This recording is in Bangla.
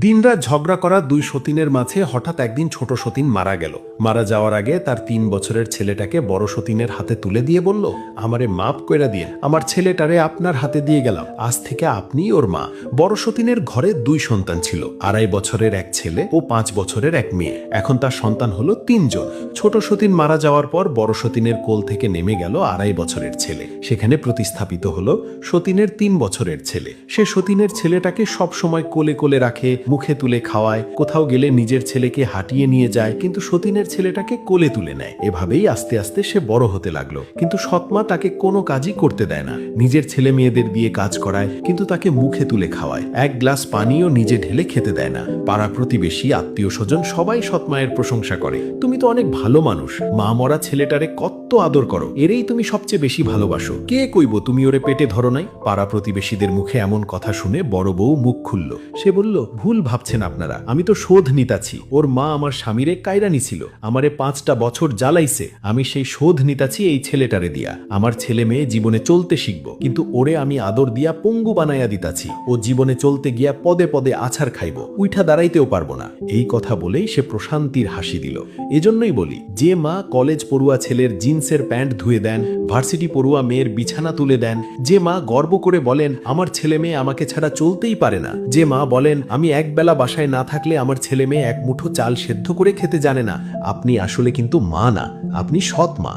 দিনরাত ঝগড়া করা দুই সতীনের মাঝে হঠাৎ একদিন ছোট সতীন মারা গেল। মারা যাওয়ার আগে তার 3 বছরের ছেলেটাকে বড় সতীনের হাতে তুলে দিয়ে বলল, আমারে মাপ কইরা দিয়ে আমার ছেলেটারে আপনার হাতে দিয়ে গেলাম, আজ থেকে আপনিই ওর মা। বড় সতীনের ঘরে 2 সন্তান ছিল, 2.5 বছরের এক ছেলে ও 5 বছরের এক মেয়ে। এখন তার সন্তান হলো 3 জন। ছোট সতীন মারা যাওয়ার পর বড় সতীনের কোল থেকে নেমে গেল 2.5 বছরের ছেলে। সেখানে প্রতিস্থাপিত হলো সতীনের 3 বছরের ছেলে। সে সতীনের ছেলেটাকে সব সময় কোলে কোলে রাখে, মুখে তুলে খাওয়ায়, কোথাও গেলে নিজের ছেলেকে হাঁটিয়ে নিয়ে যায়, কিন্তু সতীনের ছেলেটাকে কোলে তুলে নেয়। এভাবেই আস্তে আস্তে সে বড় হতে লাগলো। কিন্তু সৎমা তাকে কোনো কাজই করতে দেয় না। নিজের ছেলে মেয়েদের দিয়ে কাজ করায়, কিন্তু তাকে মুখে তুলে খাওয়ায়। এক গ্লাস পানিও নিজে ঢেলে খেতে দেয় না। পাড়া প্রতিবেশী, আত্মীয় স্বজন সবাই সৎমায়ের প্রশংসা করে। তুমি তো অনেক ভালো মানুষ, মা মরা ছেলেটারে কত আদর করো, এরেই তুমি সবচেয়ে বেশি ভালোবাসো। কে কইব তুমি ওরে পেটে ধরো নাই? পাড়া প্রতিবেশীদের মুখে এমন কথা শুনে বড় বউ মুখ খুলল। সে বলল, ভুল ভাবছেন আপনারা, আমি তো শোধ নিতাছি। ওর মা আমার স্বামীরে কায়রানি ছিল, আমারে 5টা বছর জ্বালাইছে, আমি সেই শোধ নিতাছি এই ছেলেটারে দিয়া। আমার ছেলে মেয়ে জীবনে চলতে শিখব, কিন্তু ওরে আমি আদর দিয়া পঙ্গু বানাইয়া দিতাছি। ও জীবনে চলতে গিয়া পদে পদে আছাড় খাইব, উইঠা দাঁড়াইতেও পারবো না। এই কথা বলেই সে প্রশান্তির হাসি দিল। এজন্যই বলি, যে মা কলেজ পড়ুয়া ছেলের জিন্সের প্যান্ট ধুয়ে দেন, ভার্সিটি পড়ুয়া মেয়ের বিছানা তুলে দেন, যে মা গর্ব করে বলেন আমার ছেলে মেয়ে আমাকে ছাড়া চলতেই পারে না, যে মা বলেন আমি একবেলা বাসায় না থাকলে আমার ছেলে মেয়ে এক মুঠো চাল সেদ্ধ করে খেতে জানে না, আপনি আসলে কিন্তু মা না, আপনি সৎ মা।